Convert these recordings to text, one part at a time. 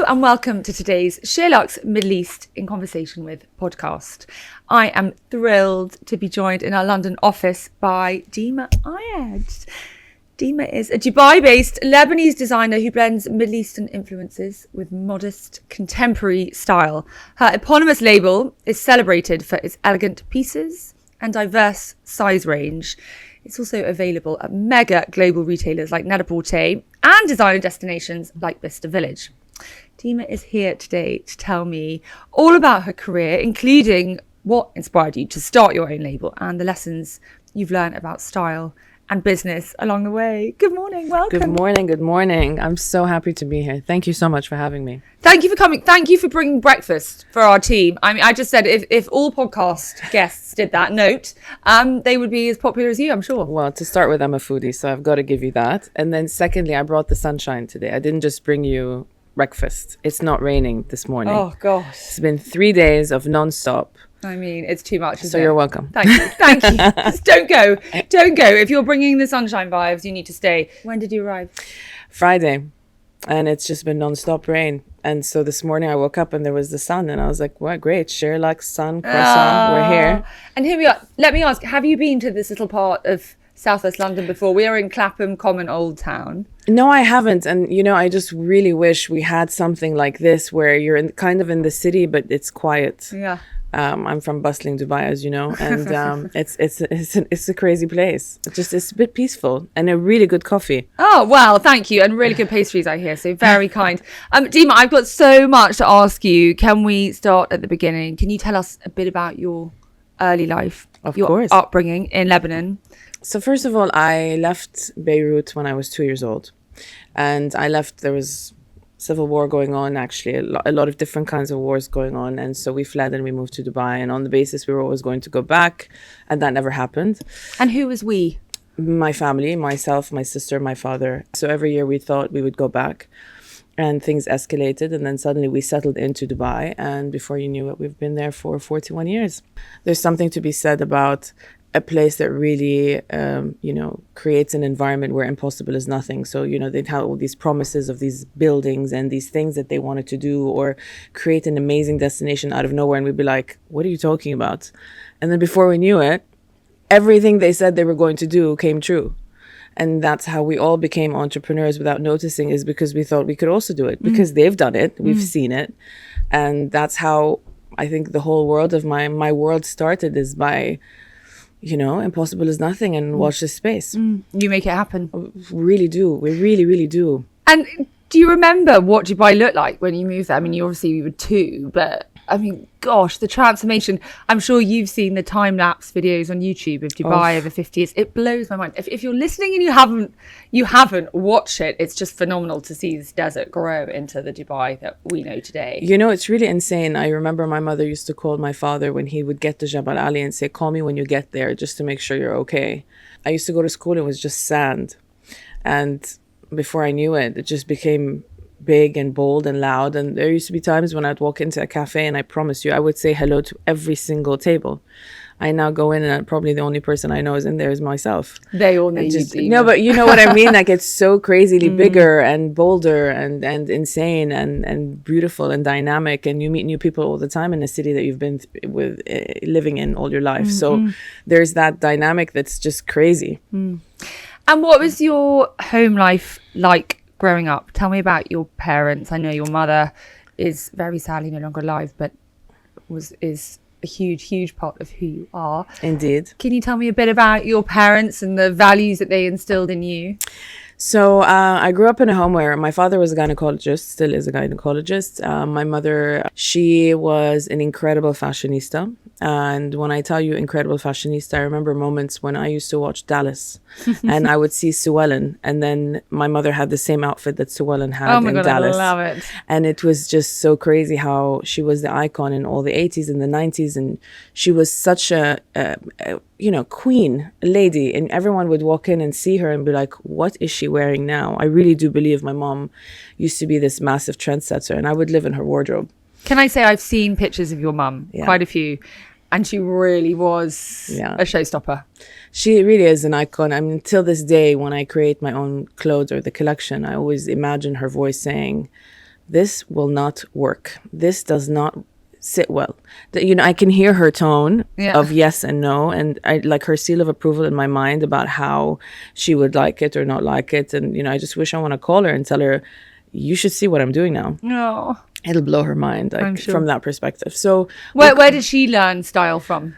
and welcome to today's SheerLuxe Middle East in Conversation with podcast. I am thrilled to be joined in our London office by Dima Ayad. Dima is a Dubai-based Lebanese designer who blends Middle Eastern influences with modest contemporary style. Her eponymous label is celebrated for its elegant pieces and diverse size range. It's also available at mega global retailers like Net-a-Porter and designer destinations like Bicester Village. Dima is here today to tell me all about her career, including what inspired you to start your own label and the lessons you've learned about style and business along the way. Good morning, welcome. Good morning. I'm so happy to be here. Thank you so much for having me. Thank you for coming. Thank you for bringing breakfast for our team. I mean, I just said if all podcast guests did that note, they would be as popular as you, I'm sure. Well, to start with, I'm a foodie, so I've got to give you that. And then secondly, I brought the sunshine today. I didn't just bring you breakfast. It's not raining this morning. Oh, gosh. It's been 3 days of non-stop. I mean, it's too much. So you're welcome. Thank you. Thank you. Just don't go. Don't go. If you're bringing the sunshine vibes, you need to stay. When did you arrive? Friday. And it's just been non-stop rain. And so this morning I woke up and there was the sun. And I was like, well, great. SheerLuxe, sun, croissant. We're here. And here we are. Let me ask, have you been to this little part of Southwest London before? We are in Clapham Common Old Town. No, I haven't. And, you know, I just really wish we had something like this where you're kind of in the city, but it's quiet. Yeah. I'm from bustling Dubai, as you know, and it's a crazy place. It's a bit peaceful and a really good coffee. Oh, well, thank you. And really good pastries, I hear. So very kind. Dima, I've got so much to ask you. Can we start at the beginning? Can you tell us a bit about your early life, your upbringing in Lebanon? So first of all, I left Beirut when I was 2 years old, and I left. There was civil war going on, actually, a lot of different kinds of wars going on. And so we fled and we moved to Dubai. And on the basis we were always going to go back. And that never happened. And who was we? My family, myself, my sister, my father. So every year we thought we would go back. And things escalated. And then suddenly we settled into Dubai. And before you knew it, we've been there for 41 years. There's something to be said about a place that really, creates an environment where impossible is nothing. So, they'd have all these promises of these buildings and these things that they wanted to do or create an amazing destination out of nowhere. And we'd be like, what are you talking about? And then before we knew it, everything they said they were going to do came true. And that's how we all became entrepreneurs without noticing, is because we thought we could also do it because they've done it. We've seen it. And that's how I think the whole world of my world started, is by impossible is nothing, and watch this space. You make it happen. We really do. We really, really do. And do you remember what Dubai looked like when you moved there? I mean, you were 2, but I mean, gosh, the transformation. I'm sure you've seen the time-lapse videos on YouTube of Dubai over 50 years. It blows my mind. If you're listening and you haven't watched it, it's just phenomenal to see this desert grow into the Dubai that we know today. It's really insane. I remember my mother used to call my father when he would get to Jabal Ali and say, call me when you get there just to make sure you're okay. I used to go to school and it was just sand. And before I knew it, it just became big and bold and loud. And there used to be times when I'd walk into a cafe and I promise you, I would say hello to every single table. I now go in and probably the only person I know is in there is myself. They all know you. No, but you know what I mean? Like, it's so crazily bigger and bolder and insane and beautiful and dynamic. And you meet new people all the time in a city that you've been living in all your life. So there's that dynamic that's just crazy. And what was your home life like growing up? Tell me about your parents. I know your mother is very sadly no longer alive, but is a huge part of who you are. Indeed. Can you tell me a bit about your parents and the values that they instilled in you? So I grew up in a home where my father was a gynecologist, still is a gynecologist. My mother, she was an incredible fashionista. And when I tell you incredible fashionista, I remember moments when I used to watch Dallas and I would see Sue Ellen. And then my mother had the same outfit that Sue Ellen had in Dallas. I love it. And it was just so crazy how she was the icon in all the 80s and the 90s. And she was such a queen, a lady. And everyone would walk in and see her and be like, what is she wearing now? I really do believe my mom used to be this massive trendsetter and I would live in her wardrobe. Can I say I've seen pictures of your mum, quite a few, and she really was a showstopper. She really is an icon. I mean, till this day, when I create my own clothes or the collection, I always imagine her voice saying, this will not work. This does not sit well. I can hear her tone of yes and no, and I like her seal of approval in my mind about how she would like it or not like it. And I just wish I want to call her and tell her, you should see what I'm doing now. No, it'll blow her mind, like, I'm sure, from that perspective. So where did she learn style from?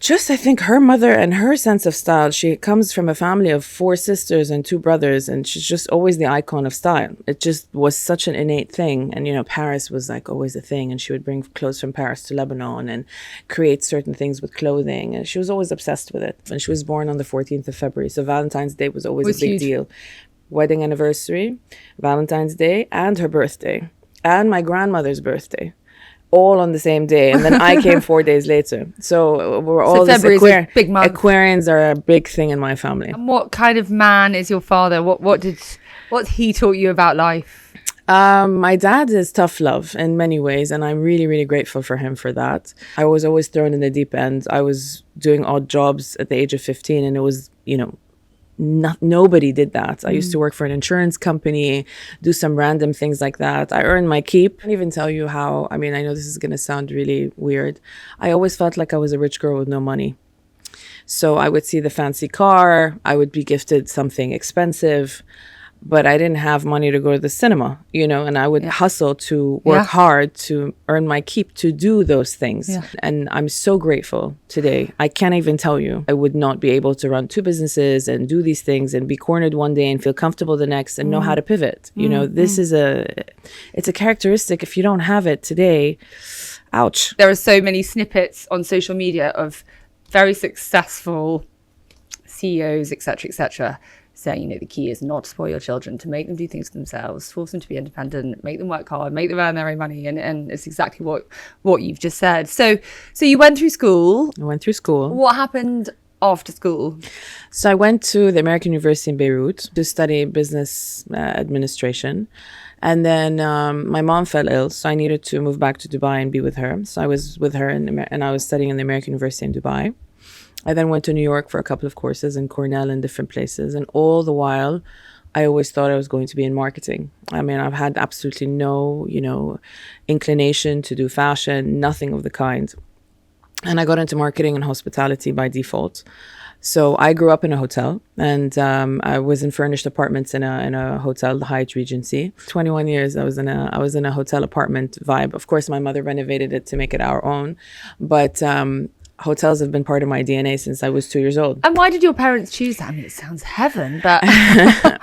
Just, I think, her mother and her sense of style. She comes from a family of 4 sisters and 2 brothers, and she's just always the icon of style. It just was such an innate thing. And, Paris was like always a thing, and she would bring clothes from Paris to Lebanon and create certain things with clothing. And she was always obsessed with it. And she was born on the 14th of February. So Valentine's Day was always a big deal. Wedding anniversary, Valentine's Day, and her birthday, and my grandmother's birthday. All on the same day, and then I came 4 days later. So we're all this big month. Aquarians are a big thing in my family. And what kind of man is your father? What's he taught you about life? My dad is tough love in many ways, and I'm really, really grateful for him for that. I was always thrown in the deep end. I was doing odd jobs at the age of 15, and it was, nobody did that. I used to work for an insurance company, do some random things like that. I earned my keep. I can't even tell you how. I know this is going to sound really weird. I always felt like I was a rich girl with no money. So I would see the fancy car. I would be gifted something expensive, but I didn't have money to go to the cinema, and I would hustle to work hard to earn my keep to do those things. Yeah. And I'm so grateful today. I can't even tell you. I would not be able to run 2 businesses and do these things and be cornered one day and feel comfortable the next and know how to pivot. This is it's a characteristic. If you don't have it today, ouch. There are so many snippets on social media of very successful CEOs, etc., saying, the key is not to spoil your children, to make them do things for themselves, force them to be independent, make them work hard, make them earn their own money. And it's exactly what you've just said. So you went through school. I went through school. What happened after school? So I went to the American University in Beirut to study business administration. And then my mom fell ill, so I needed to move back to Dubai and be with her. So I was with her, and I was studying in the American University in Dubai. I then went to New York for a couple of courses in Cornell and different places. And all the while, I always thought I was going to be in marketing. I've had absolutely no, inclination to do fashion, nothing of the kind. And I got into marketing and hospitality by default. So I grew up in a hotel, and I was in furnished apartments in a hotel, the Hyatt Regency. 21 years I was in a hotel apartment vibe. Of course, my mother renovated it to make it our own, but hotels have been part of my DNA since I was 2 years old. And why did your parents choose that? It sounds heaven, but...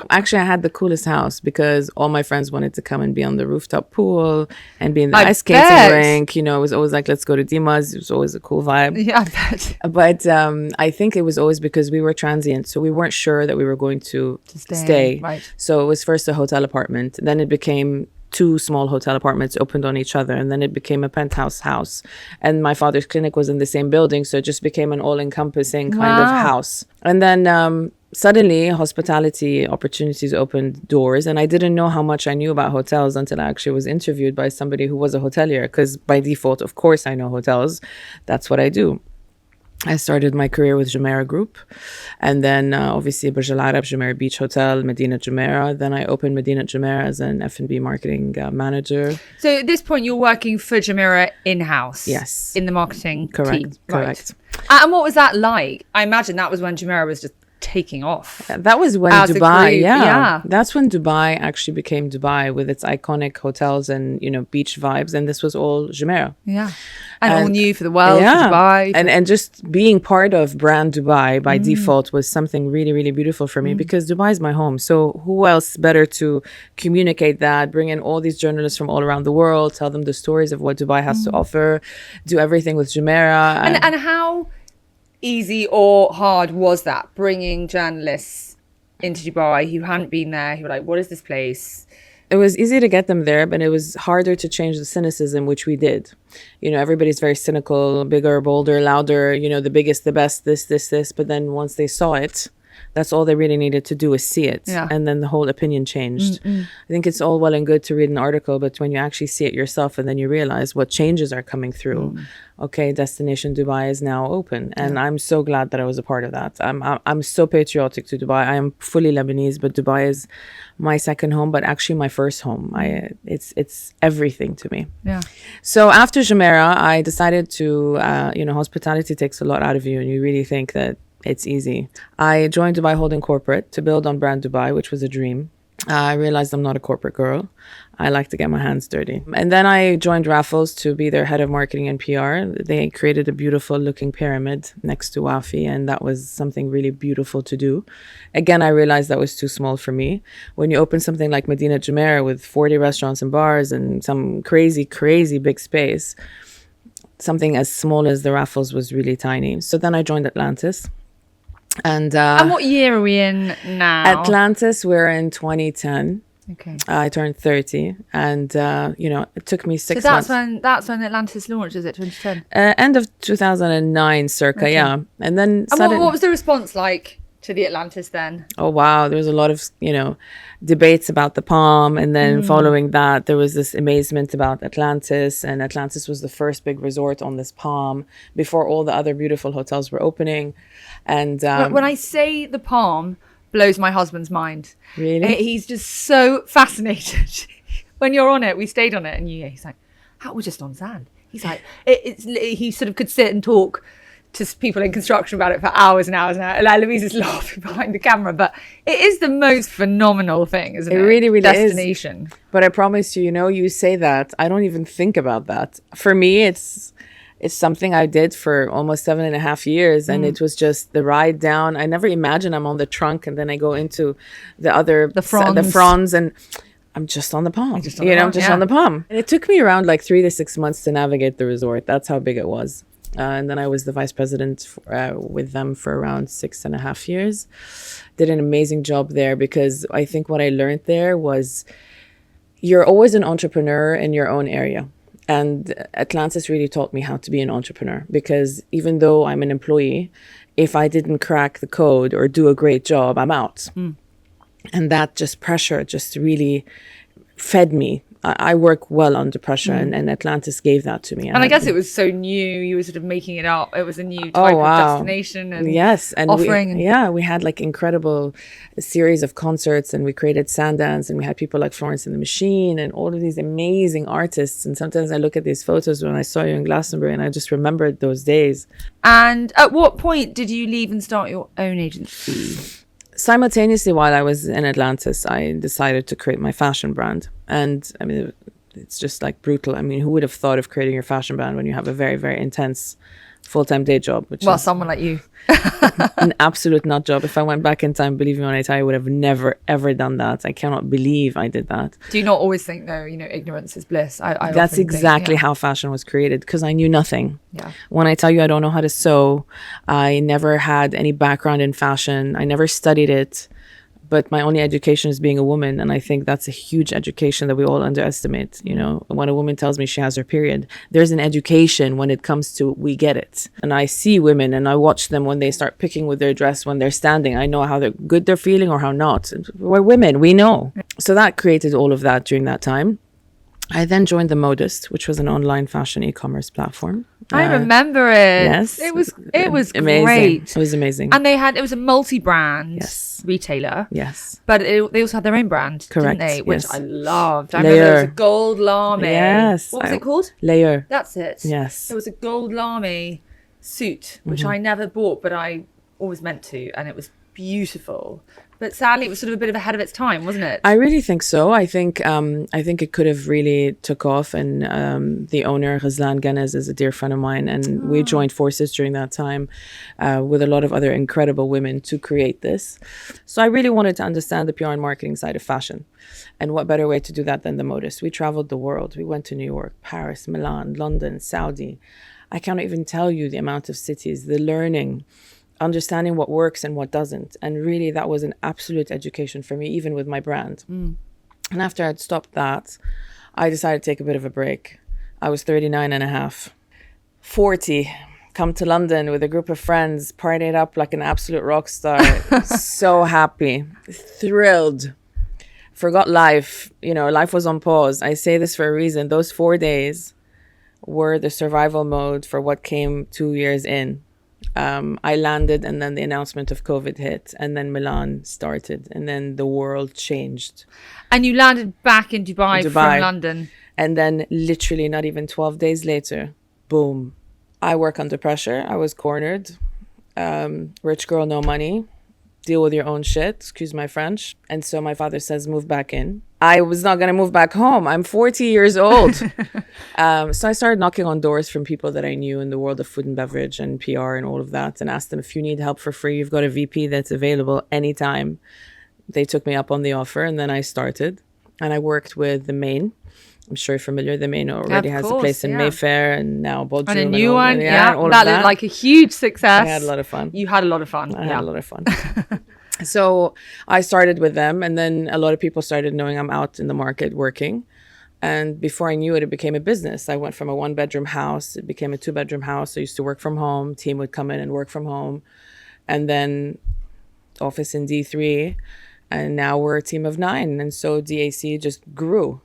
Actually, I had the coolest house because all my friends wanted to come and be on the rooftop pool and be in the ice skating rink. It was always like, let's go to Dima's. It was always a cool vibe. Yeah, I bet. But I think it was always because we were transient, so we weren't sure that we were going to stay. Right. So it was first a hotel apartment, then it became 2 small hotel apartments opened on each other, and then it became a penthouse house. And my father's clinic was in the same building, so it just became an all-encompassing kind of house. And then suddenly hospitality opportunities opened doors, and I didn't know how much I knew about hotels until I actually was interviewed by somebody who was a hotelier, because by default, of course, I know hotels. That's what I do. I started my career with Jumeirah Group, and then obviously Burj Al Arab, Jumeirah Beach Hotel, Medina Jumeirah. Then I opened Medina Jumeirah as an F&B marketing manager. So at this point, you're working for Jumeirah in-house? Yes. In the marketing team? Correct. Right. And what was that like? I imagine that was when Jumeirah was just taking off. That was when Dubai, that's when Dubai actually became Dubai with its iconic hotels and, beach vibes. And this was all Jumeirah. Yeah. And all new for the world, for Dubai. And just being part of brand Dubai by default was something really, really beautiful for me because Dubai is my home. So who else better to communicate that, bring in all these journalists from all around the world, tell them the stories of what Dubai has to offer, do everything with Jumeirah. And how easy or hard was that, bringing journalists into Dubai who hadn't been there, who were like, what is this place? It was easy to get them there, but it was harder to change the cynicism, which we did. Everybody's very cynical, bigger, bolder, louder, the biggest, the best, this. But then once they saw it, That's all they really needed to do is see it. Yeah. And then the whole opinion changed. I think it's all well and good to read an article, but when you actually see it yourself and then you realize what changes are coming through, okay, Destination Dubai is now open. And I'm so glad that I was a part of that. I'm so patriotic to Dubai. I am fully Lebanese, but Dubai is my second home, but actually my first home. It's everything to me. Yeah. So after Jumeirah, I decided to, hospitality takes a lot out of you and you really think that it's easy. I joined Dubai Holding Corporate to build on brand Dubai, which was a dream. I realized I'm not a corporate girl. I like to get my hands dirty. And then I joined Raffles to be their head of marketing and PR. They created a beautiful looking pyramid next to Wafi, and that was something really beautiful to do. Again, I realized that was too small for me. When you open something like Medina Jumeirah with 40 restaurants and bars and some crazy, crazy big space, something as small as the Raffles was really tiny. So then I joined Atlantis. And what year are we in now? Atlantis, we're in 2010. Okay. I turned 30, and it took me 6 So months. that's when Atlantis launched, is it 2010? End of 2009, circa, yeah. And then And what was the response like to the Atlantis then? oh wow, there was a lot of debates about the palm, and then following that there was this amazement about Atlantis, and Atlantis was the first big resort on this palm before all the other beautiful hotels were opening. And When I say the palm, blows my husband's mind. Really? He's just so fascinated. When you're on it, we stayed on it, and he's like, "How we're just on sand." He's like, he sort of could sit and talk to people in construction about it for hours and hours and hours. Like, Louise is laughing behind the camera, but it is the most phenomenal thing, isn't it? It really, really Destination. is. But I promise you, you say that, I don't even think about that. For me, it's something I did for almost 7.5 years, and it was just the ride down. I never imagined I'm on the trunk, and then I go into the fronds, and I'm just on the palm. I'm just on the palm. And it took me around like 3 to 6 months to navigate the resort. That's how big it was. And then I was the vice president with them for around 6.5 years. Did an amazing job there, because I think what I learned there was you're always an entrepreneur in your own area. And Atlantis really taught me how to be an entrepreneur, because even though I'm an employee, if I didn't crack the code or do a great job, I'm out. And that pressure really fed me. I work well under pressure, and Atlantis gave that to me. And I guess it was so new. You were sort of making it up. It was a new type of destination and offering. We had like incredible series of concerts, and we created Sundance, and we had people like Florence and the Machine and all of these amazing artists. And sometimes I look at these photos when I saw you in Glastonbury, and I just remembered those days. And at what point did you leave and start your own agency? Simultaneously, while I was in Atlantis, I decided to create my fashion brand. And I mean, it's just like brutal. I mean, who would have thought of creating your fashion brand when you have a very, very intense full-time day job? Which is someone like you. an absolute nut job. If I went back in time, believe me when I tell you, I would have never, ever done that. I cannot believe I did that. Do you not always think, though, ignorance is bliss? That's exactly how fashion was created, because I knew nothing. Yeah. When I tell you I don't know how to sew, I never had any background in fashion. I never studied it. But my only education is being a woman. And I think that's a huge education that we all underestimate. When a woman tells me she has her period, there's an education when it comes to we get it. And I see women and I watch them when they start picking with their dress when they're standing. I know how good they're feeling or how not. We're women, we know. So that created all of that during that time. I then joined The Modist, which was an online fashion e-commerce platform. I remember it. Yes. It was amazing. great. It was amazing. And it was a multi-brand retailer. Yes. But they also had their own brand, correct, didn't they? Which yes. I loved. I remember there was a gold lame. Yes. What was it called? Layer. That's it. Yes. There was a gold lame suit, which I never bought, but I always meant to. And it was beautiful. But sadly, it was sort of a bit of ahead of its time, wasn't it? I really think so. I think it could have really took off. And the owner, Ghazlan Ganez, is a dear friend of mine. And we joined forces during that time with a lot of other incredible women to create this. So I really wanted to understand the PR and marketing side of fashion. And what better way to do that than The Modist? We traveled the world. We went to New York, Paris, Milan, London, Saudi. I cannot even tell you the amount of cities, the learning, understanding what works and what doesn't. And really that was an absolute education for me, even with my brand. And after I'd stopped that, I decided to take a bit of a break. I was 39 and a half. 40 come to London with a group of friends, partied up like an absolute rock star. So happy, thrilled. Forgot life. Life was on pause. I say this for a reason. Those 4 days were the survival mode for what came 2 years in. I landed, and then the announcement of COVID hit, and then Milan started, and then the world changed. And you landed back in Dubai from London. And then literally not even 12 days later, boom. I work under pressure. I was cornered. Rich girl, no money. Deal with your own shit. Excuse my French. And so my father says, move back in. I was not going to move back home. I'm 40 years old. So I started knocking on doors from people that I knew in the world of food and beverage and PR and all of that, and asked them, if you need help for free, you've got a VP that's available anytime. They took me up on the offer, and then I started. And I worked with the Main. I'm sure you're familiar. The Main already has a place in Mayfair, and now Bodrum. And a new one. Yeah. That looked like a huge success. I had a lot of fun. You had a lot of fun. I had a lot of fun. So I started with them, and then a lot of people started knowing I'm out in the market working. And before I knew it, it became a business. I went from a 1-bedroom house. It became a 2-bedroom house. I used to work from home. Team would come in and work from home. And then office in D3. And now we're a team of 9. And so DAC just grew.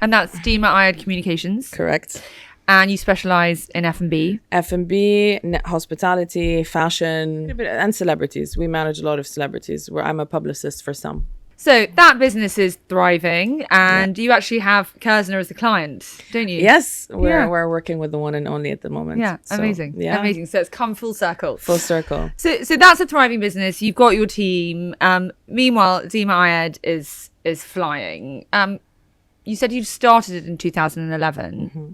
And that's Dima Ayad Communications. Correct. And you specialize in F&B. F&B, hospitality, fashion, and celebrities. We manage a lot of celebrities. I'm a publicist for some. So that business is thriving, and you actually have Kersner as a client, don't you? Yes, we're working with the one and only at the moment. Yeah, so, amazing. Yeah, amazing. So it's come full circle. Full circle. So that's a thriving business. You've got your team. Meanwhile, Dima Ayad is flying. You said you started it in 2011. Mm-hmm.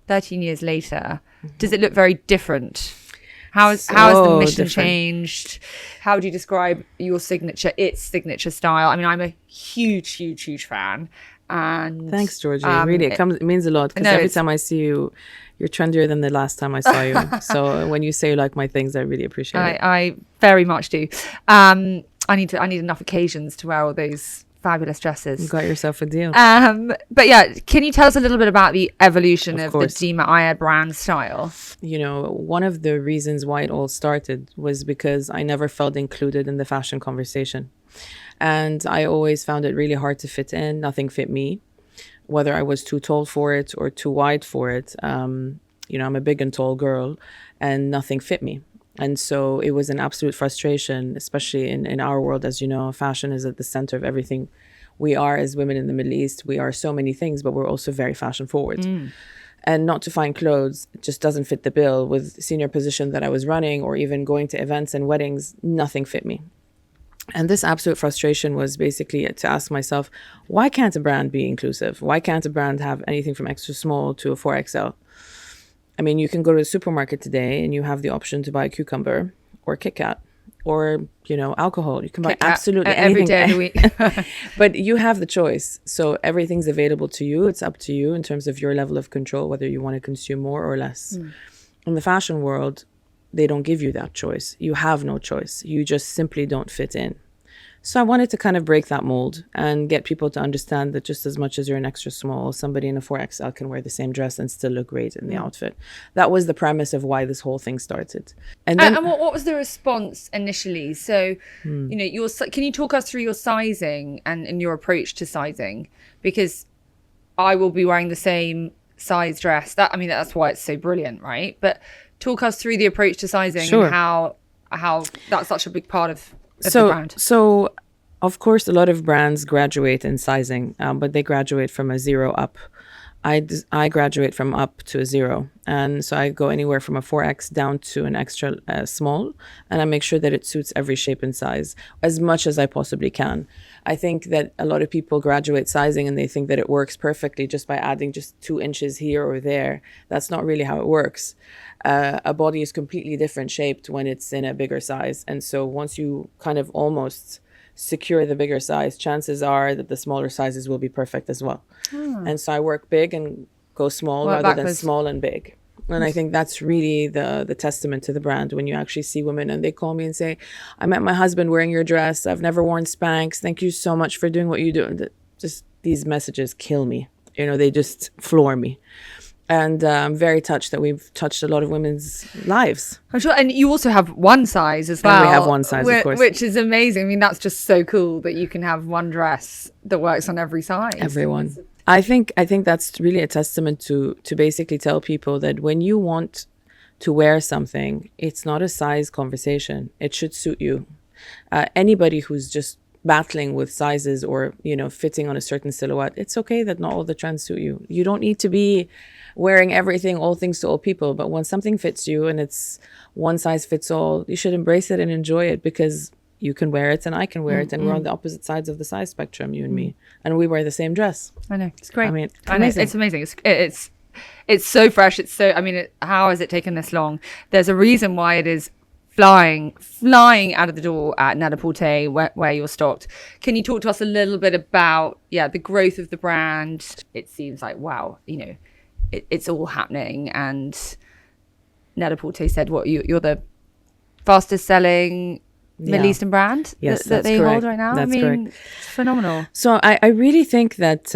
13 years later. Mm-hmm. Does it look very different? How has the mission changed? How would you describe its signature style? I mean, I'm a huge fan. And thanks, Georgie. Really, it means a lot, because every time I see you, you're trendier than the last time I saw you. So when you say you like my things, I really appreciate it. I very much do. I need enough occasions to wear all those fabulous dresses. You got yourself a deal. But yeah, can you tell us a little bit about the evolution of the Dima Ayad brand style? One of the reasons why it all started was because I never felt included in the fashion conversation. And I always found it really hard to fit in. Nothing fit me, whether I was too tall for it or too wide for it. I'm a big and tall girl, and nothing fit me. And so it was an absolute frustration, especially in our world. As you know, fashion is at the center of everything we are as women in the Middle East. We are so many things, but we're also very fashion forward. And not to find clothes just doesn't fit the bill. With senior position that I was running, or even going to events and weddings, nothing fit me. And this absolute frustration was basically to ask myself, why can't a brand be inclusive? Why can't a brand have anything from extra small to a 4XL? I mean, you can go to the supermarket today and you have the option to buy a cucumber or Kit Kat or, alcohol. You can buy absolutely anything. Every day of the week. But you have the choice. So everything's available to you. It's up to you in terms of your level of control, whether you want to consume more or less. In the fashion world, they don't give you that choice. You have no choice. You just simply don't fit in. So I wanted to kind of break that mold and get people to understand that just as much as you're an extra small, somebody in a 4XL can wear the same dress and still look great in the outfit. That was the premise of why this whole thing started. And then, and what was the response initially? So, can you talk us through your sizing and your approach to sizing? Because I will be wearing the same size dress. That's why it's so brilliant, right? But talk us through the approach to sizing and how that's such a big part of the brand. So, of course, a lot of brands graduate in sizing, but they graduate from a 0 up. I graduate from up to a 0. And so I go anywhere from a 4X down to an extra small. And I make sure that it suits every shape and size as much as I possibly can. I think that a lot of people graduate sizing and they think that it works perfectly just by adding just 2 inches here or there. That's not really how it works. A body is completely different shaped when it's in a bigger size. And so once you kind of almost secure the bigger size, chances are that the smaller sizes will be perfect as well. And so I work big and go small rather than small and big. And I think that's really the testament to the brand, when you actually see women and they call me and say, I met my husband wearing your dress. I've never worn Spanx. Thank you so much for doing what you do. And just these messages kill me. They just floor me. And I'm very touched that we've touched a lot of women's lives. I'm sure. And you also have one size as well. And we have one size, of course. Which is amazing. I mean, that's just so cool that you can have one dress that works on every size. Everyone. I think that's really a testament to basically tell people that when you want to wear something, it's not a size conversation. It should suit you. Anybody who's just battling with sizes or, fitting on a certain silhouette, it's okay that not all the trends suit you. You don't need to be wearing everything, all things to all people. But when something fits you and it's one size fits all, you should embrace it and enjoy it, because you can wear it and I can wear it, and we're on the opposite sides of the size spectrum, you and me, and we wear the same dress. I know, it's great. I mean, it's amazing. It's so fresh. It's so. I mean, how has it taken this long? There's a reason why it is flying out of the door at Net-a-Porter, where you're stocked. Can you talk to us a little bit about the growth of the brand? It seems like, wow, it's all happening, and Net-a-Porter said you're the fastest selling Middle Eastern brand that they hold right now. That's correct. It's phenomenal. So I really think that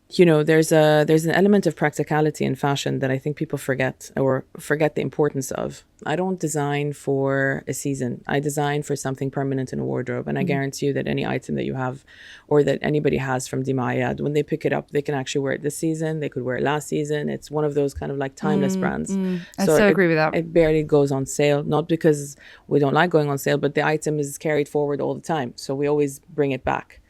there's an element of practicality in fashion that I think people forget the importance of. I don't design for a season. I design for something permanent in a wardrobe. And I guarantee you that any item that you have or that anybody has from Dima Ayad, when they pick it up, they can actually wear it this season. They could wear it last season. It's one of those kind of like timeless brands. I so agree with that. It barely goes on sale, not because we don't like going on sale, but the item is carried forward all the time. So we always bring it back.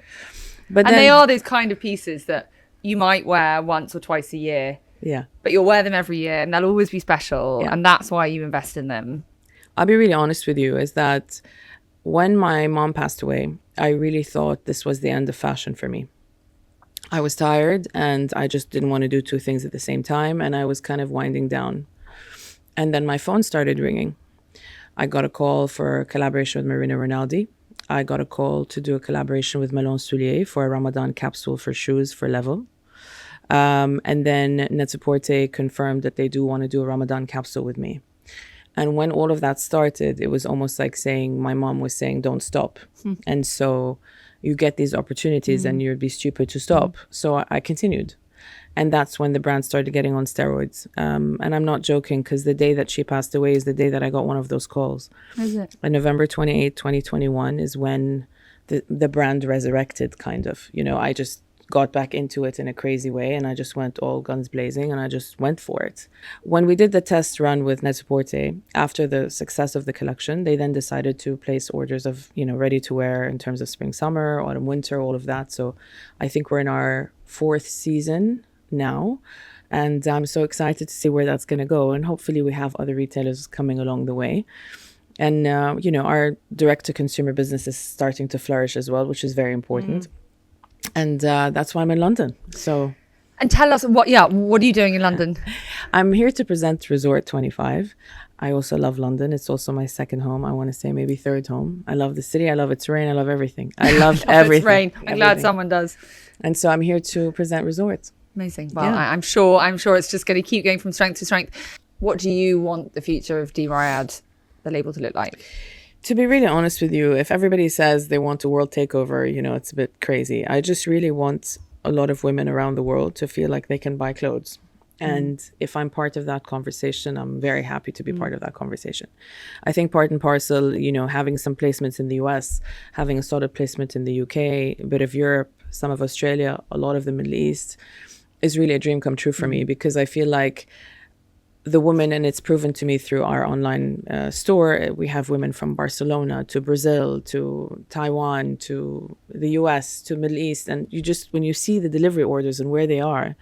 But they are those kind of pieces that you might wear once or twice a year. Yeah. But you'll wear them every year and they'll always be special. Yeah. And that's why you invest in them. I'll be really honest with you, is that when my mom passed away, I really thought this was the end of fashion for me. I was tired and I just didn't want to do two things at the same time. And I was kind of winding down. And then my phone started ringing. I got a call for a collaboration with Marina Rinaldi. I got a call to do a collaboration with Melon Soulier for a Ramadan capsule for shoes for Level. And then Net-a-Porter confirmed that they do want to do a Ramadan capsule with me. And when all of that started, it was almost like my mom was saying, don't stop. And so you get these opportunities and you'd be stupid to stop. So I continued. And that's when the brand started getting on steroids. And I'm not joking, because the day that she passed away is the day that I got one of those calls. Is it? On November 28, 2021 is when the brand resurrected, kind of. I just got back into it in a crazy way, and I just went all guns blazing, and I just went for it. When we did the test run with Net-a-Porter, after the success of the collection, they then decided to place orders of, ready to wear in terms of spring, summer, autumn, winter, all of that. So I think we're in our 4th season now, and I'm so excited to see where that's going to go, and hopefully we have other retailers coming along the way. And our direct-to-consumer business is starting to flourish as well, which is very important. And that's why I'm in London. So, and tell us what are you doing in London? I'm here to present Resort 25. I also love London. It's also my second home. I want to say maybe third home. I love the city. I love its rain. I love everything. I love everything. Its rain. I'm glad someone does. And so I'm here to present Resort. Amazing. Well, I'm sure it's just going to keep going from strength to strength. What do you want the future of Dima Ayad, the label, to look like? To be really honest with you, if everybody says they want a world takeover, it's a bit crazy. I just really want a lot of women around the world to feel like they can buy clothes. And if I'm part of that conversation, I'm very happy to be part of that conversation. I think part and parcel, having some placements in the US, having a solid placement in the UK, a bit of Europe, some of Australia, a lot of the Middle East, is really a dream come true for me, because I feel like the women, and it's proven to me through our online store, we have women from Barcelona to Brazil to Taiwan to the US to Middle East. And when you see the delivery orders and where they are,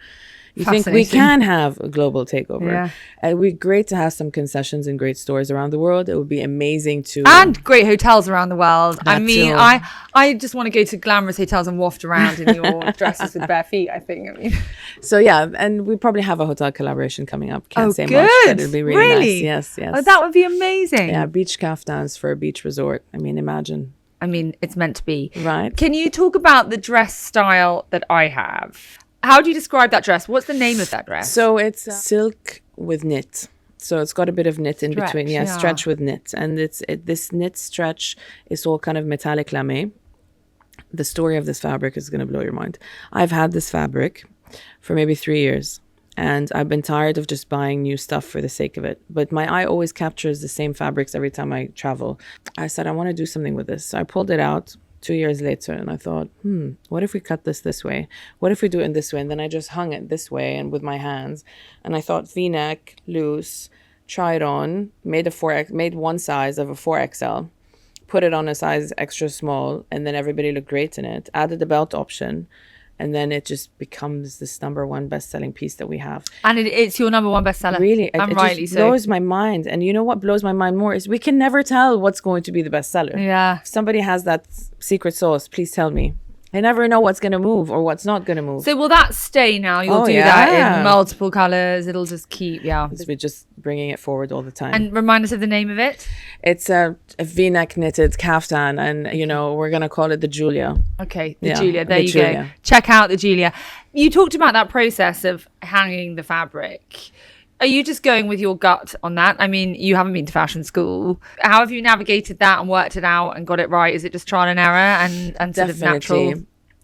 you think we can have a global takeover. Yeah. It would be great to have some concessions in great stores around the world. It would be amazing to... And great hotels around the world. That I mean, too. I just want to go to glamorous hotels and waft around in your dresses with bare feet, I think. So yeah, and we probably have a hotel collaboration coming up. Can't say good. much, but it'll be really nice. Yes. Oh, that would be amazing. Yeah, beach kaftans for a beach resort. I mean, imagine. I mean, it's meant to be. Right. Can you talk about the dress style that I have? How do you describe that dress? What's the name of that dress? So it's silk with knit. So it's got a bit of knit in between. Yeah, stretch with knit. And this knit stretch is all kind of metallic lame. The story of this fabric is going to blow your mind. I've had this fabric for maybe 3 years. And I've been tired of just buying new stuff for the sake of it. But my eye always captures the same fabrics every time I travel. I said, I want to do something with this. So I pulled it out 2 years later and I thought, what if we cut this way? What if we do it in this way? And then I just hung it this way and with my hands. And I thought V-neck, loose, try it on, made one size of a 4XL, put it on a size extra small, and then everybody looked great in it. Added the belt option. And then it just becomes this #1 best-selling piece that we have. And it's your #1 bestseller. Really, and it rightly just so. blows my mind. And you know what blows my mind more is we can never tell what's going to be the bestseller. Yeah. If somebody has that secret sauce, please tell me. I never know what's going to move or what's not going to move. So will that stay now? You'll do that in multiple colors. It'll just keep, We're just bringing it forward all the time. And remind us of the name of it. It's a V-neck knitted kaftan, and we're going to call it the Julia. Okay, the Julia. There you Julia. go. Check out the Julia. You talked about that process of hanging the fabric. Are you just going with your gut on that? I mean, you haven't been to fashion school. How have you navigated that and worked it out and got it right? Is it just trial and error and sort of natural?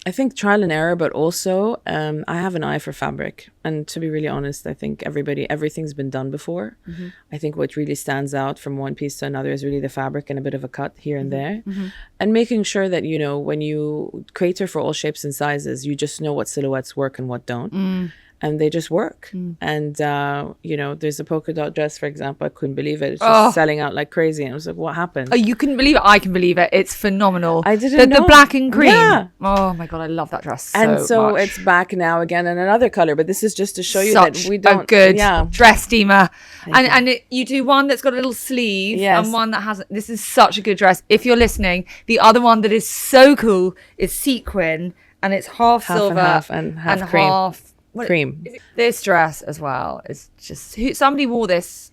I think trial and error, but also I have an eye for fabric. And to be really honest, I think everything's been done before. Mm-hmm. I think what really stands out from one piece to another is really the fabric and a bit of a cut here and there. Mm-hmm. And making sure that, when you cater for all shapes and sizes, you just know what silhouettes work and what don't. And they just work. And, there's a polka dot dress, for example. I couldn't believe it. It's just selling out like crazy. And I was like, what happened? Oh, you couldn't believe it? I can believe it. It's phenomenal. I didn't know. The black and cream. Yeah. Oh, my God. I love that dress so And so much. it's back now again in another color. But this is just to show you that we don't. A good dress, Dima. You do one that's got a little sleeve and one that hasn't. This is such a good dress. If you're listening, the other one that is so cool is sequin. And it's half silver and half cream. Cream. This dress as well is just somebody wore this.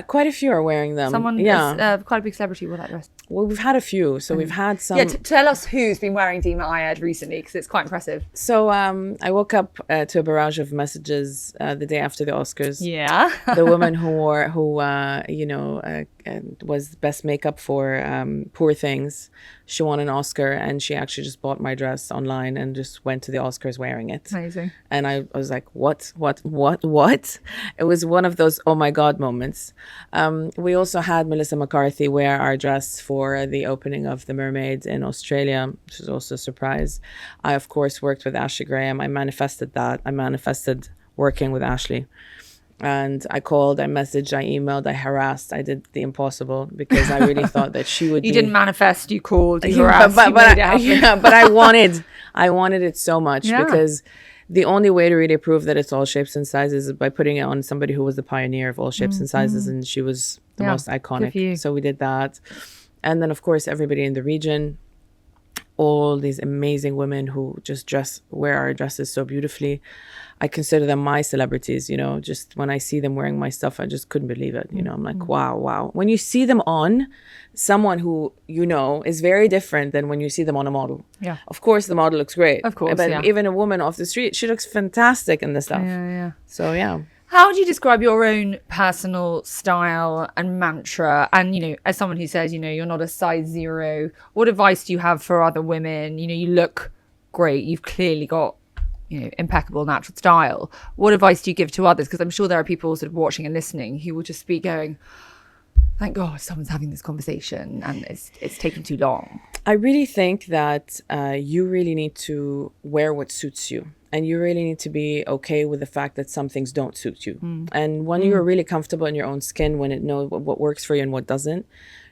Quite a few are wearing them. Quite a big celebrity wore that dress. Well, we've had a few. So we've had some. Yeah, tell us who's been wearing Dima Ayad recently, because it's quite impressive. So I woke up to a barrage of messages the day after the Oscars. Yeah. The woman who was best makeup for Poor Things. She won an Oscar, and she actually just bought my dress online and just went to the Oscars wearing it. Amazing. And I was like, what? It was one of those oh my God moments. We also had Melissa McCarthy wear our dress for the opening of The Mermaid in Australia, which was also a surprise. I, of course, worked with Ashley Graham. I manifested that. I manifested working with Ashley. And I called, I messaged, I emailed, I harassed, I did the impossible because I really thought that she would. You didn't manifest, you called, you harassed, but I wanted it so much because the only way to really prove that it's all shapes and sizes is by putting it on somebody who was the pioneer of all shapes and sizes, and she was the most iconic. So we did that, and then of course everybody in the region. All these amazing women who just wear our dresses so beautifully. I consider them my celebrities, just when I see them wearing my stuff, I just couldn't believe it. I'm like, wow. When you see them on someone who, is very different than when you see them on a model. Yeah. Of course, the model looks great. Of course, but even a woman off the street, she looks fantastic in the stuff. Yeah. So, yeah. How would you describe your own personal style and mantra? And, as someone who says, you're not a size 0, what advice do you have for other women? You look great. You've clearly got, impeccable natural style. What advice do you give to others? Because I'm sure there are people sort of watching and listening who will just be going, thank God someone's having this conversation and it's taking too long. I really think that you really need to wear what suits you. And you really need to be okay with the fact that some things don't suit you. And when you're really comfortable in your own skin, when it knows what works for you and what doesn't,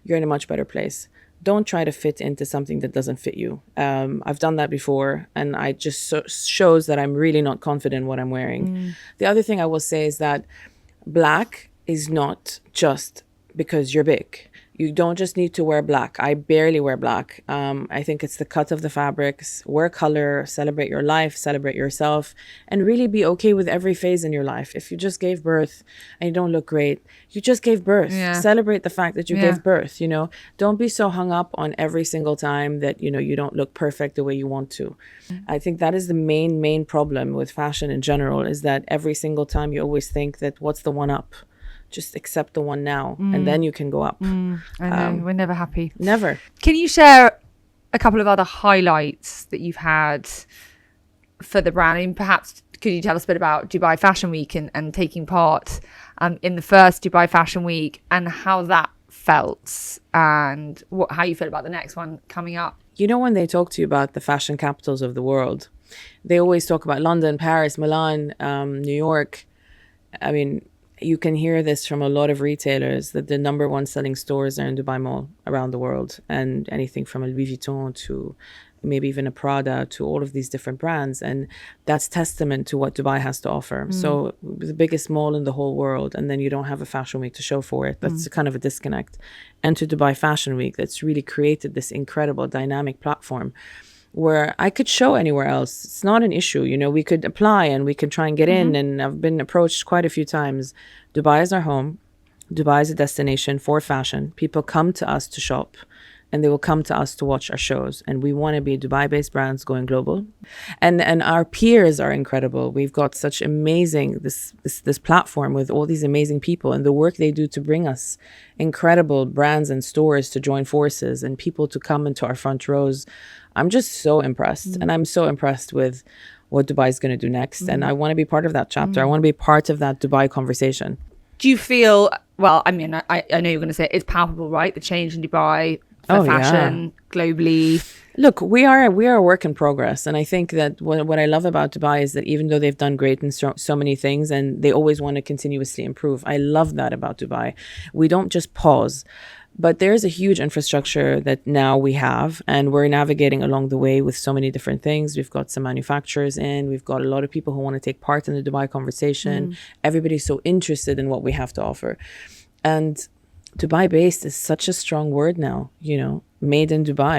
you're in a much better place. Don't try to fit into something that doesn't fit you. I've done that before, and I just shows that I'm really not confident in what I'm wearing. The other thing I will say is that black is not just because you're big. You don't just need to wear black. I barely wear black. I think it's the cut of the fabrics. Wear color, celebrate your life, celebrate yourself, and really be okay with every phase in your life. If you just gave birth and you don't look great, you just gave birth. Yeah. Celebrate the fact that you gave birth, Don't be so hung up on every single time that, you don't look perfect the way you want to. I think that is the main problem with fashion in general, is that every single time you always think that what's the one up? Just accept the one now, and then you can go up. I know, we're never happy. Never. Can you share a couple of other highlights that you've had for the brand? I mean, perhaps could you tell us a bit about Dubai Fashion Week and taking part in the first Dubai Fashion Week and how that felt and how you feel about the next one coming up? You know, when they talk to you about the fashion capitals of the world, they always talk about London, Paris, Milan, New York. I mean, you can hear this from a lot of retailers that the number one selling stores are in Dubai Mall around the world, and anything from a Louis Vuitton to maybe even a Prada to all of these different brands. And that's testament to what Dubai has to offer. So the biggest mall in the whole world, and then you don't have a fashion week to show for it. That's kind of a disconnect. Enter Dubai Fashion Week, that's really created this incredible dynamic platform where I could show anywhere else. It's not an issue. You know, we could apply and we could try and get in. And I've been approached quite a few times. Dubai is our home. Dubai is a destination for fashion. People come to us to shop, and they will come to us to watch our shows. And we want to be Dubai-based brands going global. And our peers are incredible. We've got such amazing, this platform with all these amazing people and the work they do to bring us incredible brands and stores to join forces and people to come into our front rows. I'm just so impressed. And I'm so impressed with what Dubai is going to do next. And I want to be part of that chapter. I want to be part of that Dubai conversation. Do you feel, well, I mean, I know you're going to say it's palpable, right? The change in Dubai for fashion globally. Look, we are a work in progress. And I think that what I love about Dubai is that even though they've done great in so many things and they always want to continuously improve, I love that about Dubai. We don't just pause. But there's a huge infrastructure that now we have, and we're navigating along the way with so many different things. We've got some manufacturers in, we've got a lot of people who want to take part in the Dubai conversation. Everybody's so interested in what we have to offer. And Dubai based is such a strong word now, you know, made in Dubai.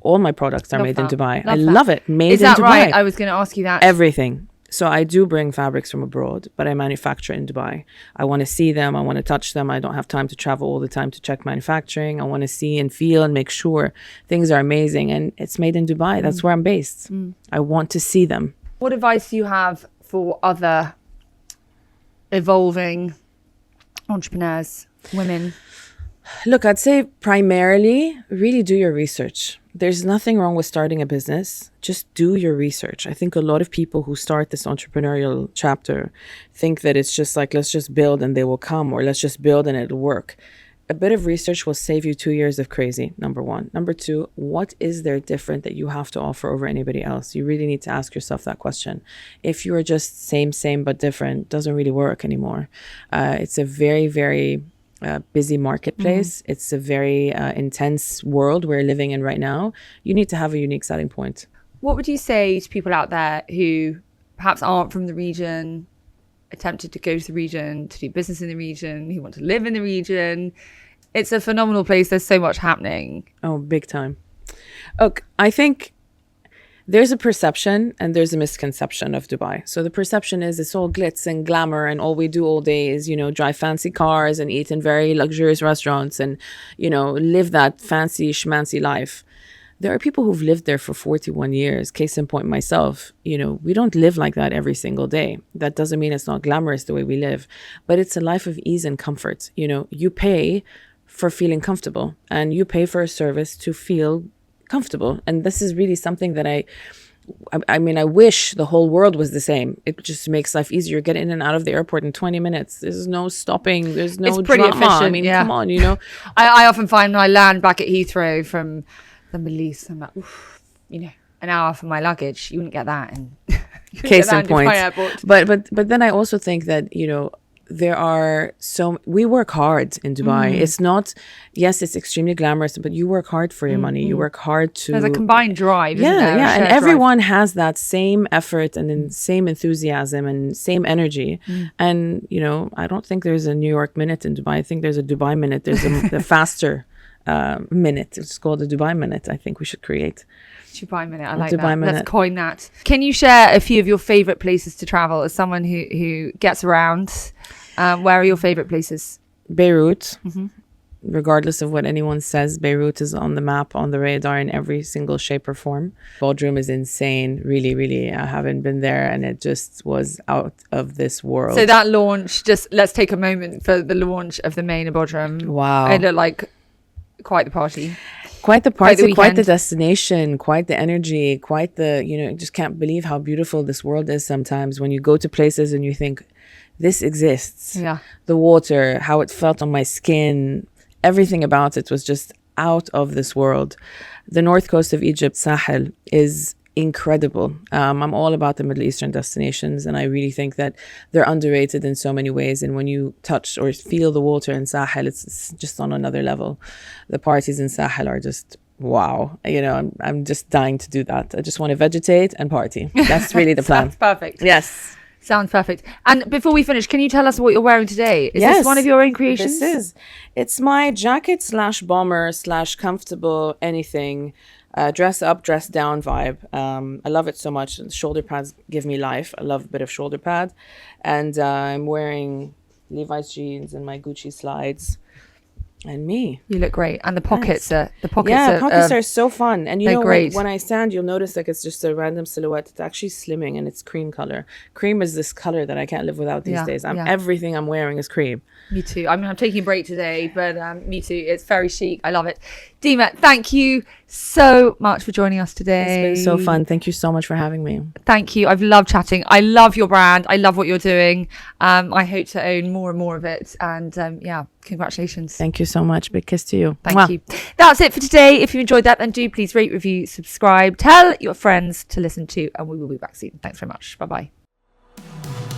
All my products are made in Dubai. I love it. Made in Dubai. Is that right? I was going to ask you that. Everything. So I do bring fabrics from abroad, but I manufacture in Dubai. I want to see them. I want to touch them. I don't have time to travel all the time to check manufacturing. I want to see and feel and make sure things are amazing. And it's made in Dubai. That's where I'm based. I want to see them. What advice do you have for other evolving entrepreneurs, women? Look, I'd say primarily, really do your research. There's nothing wrong with starting a business. Just do your research. I think a lot of people who start this entrepreneurial chapter think that it's just like, let's just build and they will come, or let's just build and it'll work. A bit of research will save you 2 years of crazy, number one. Number two, what is there different that you have to offer over anybody else? You really need to ask yourself that question. If you are just same but different, it doesn't really work anymore. It's a very, very busy marketplace. It's a very intense world we're living in right now. You need to have a unique selling point. What would you say to people out there who perhaps aren't from the region, attempted to go to the region, to do business in the region, who want to live in the region? It's a phenomenal place. There's so much happening. Oh, big time. Look, I think there's a perception and there's a misconception of Dubai. So the perception is it's all glitz and glamour and all we do all day is, you know, drive fancy cars and eat in very luxurious restaurants and, you know, live that fancy schmancy life. There are people who've lived there for 41 years. Case in point, myself. You know, we don't live like that every single day. That doesn't mean it's not glamorous the way we live, but it's a life of ease and comfort. You know, you pay for feeling comfortable and you pay for a service to feel comfortable. And this is really something that I mean, I wish the whole world was the same. It just makes life easier. Get in and out of the airport in 20 minutes. There's no stopping. There's no it's pretty drama. efficient. I mean, come on, you know. I often find when I land back at Heathrow from the Middle East, I'm like, oof, you know, an hour for my luggage. You wouldn't get that in Case in point. But then I also think that, you know, we work hard in Dubai. It's not, yes, it's extremely glamorous, but you work hard for your money. You work hard to. There's a combined drive. Isn't there? Yeah. And everyone has that same effort and then same enthusiasm and same energy. And, you know, I don't think there's a New York minute in Dubai. I think there's a Dubai minute. There's a faster minute. It's called the Dubai minute. I think we should create. Dubai minute. I like Dubai that. minute. Let's coin that. Can you share a few of your favorite places to travel as someone who gets around? Where are your favorite places? Beirut. Regardless of what anyone says, Beirut is on the map, on the radar in every single shape or form. Bodrum is insane. Really, really. I haven't been there and it just was out of this world. So that launch, just let's take a moment for the launch of the main Bodrum. Wow. It looked like quite the party. quite the Quite the party, quite the weekend. destination, quite the energy, quite the, you just can't believe how beautiful this world is sometimes when you go to places and you think, this exists. Yeah. The water, how it felt on my skin, everything about it was just out of this world. The north coast of Egypt, Sahel, is incredible. I'm all about the Middle Eastern destinations, and I really think that they're underrated in so many ways. And when you touch or feel the water in Sahel, it's just on another level. The parties in Sahel are just wow. I'm just dying to do that. I just want to vegetate and party. That's really the plan. Sounds perfect. Yes. Sounds perfect. And before we finish, can you tell us what you're wearing today? Is Yes, this one of your own creations? It's my jacket / bomber / comfortable anything, dress up, dress down vibe. I love it so much. The shoulder pads give me life. I love a bit of shoulder pad. And I'm wearing Levi's jeans and my Gucci slides. And me. You look great. And the pockets Thanks. are Pockets are so fun. And they're great. when I stand, you'll notice like it's just a random silhouette. It's actually slimming and it's cream color. Cream is this color that I can't live without these days. Everything I'm wearing is cream. Me too. I mean, I'm taking a break today, but me too. It's very chic. I love it. Dima, thank you so much for joining us today. It's been so fun. Thank you so much for having me. Thank you. I've loved chatting. I love your brand. I love what you're doing. I hope to own more and more of it. And congratulations. Thank you so much. Big kiss to you. Thank you. That's it for today. If you enjoyed that, then do please rate, review, subscribe, tell your friends to listen to, and we will be back soon. Thanks very much. Bye-bye.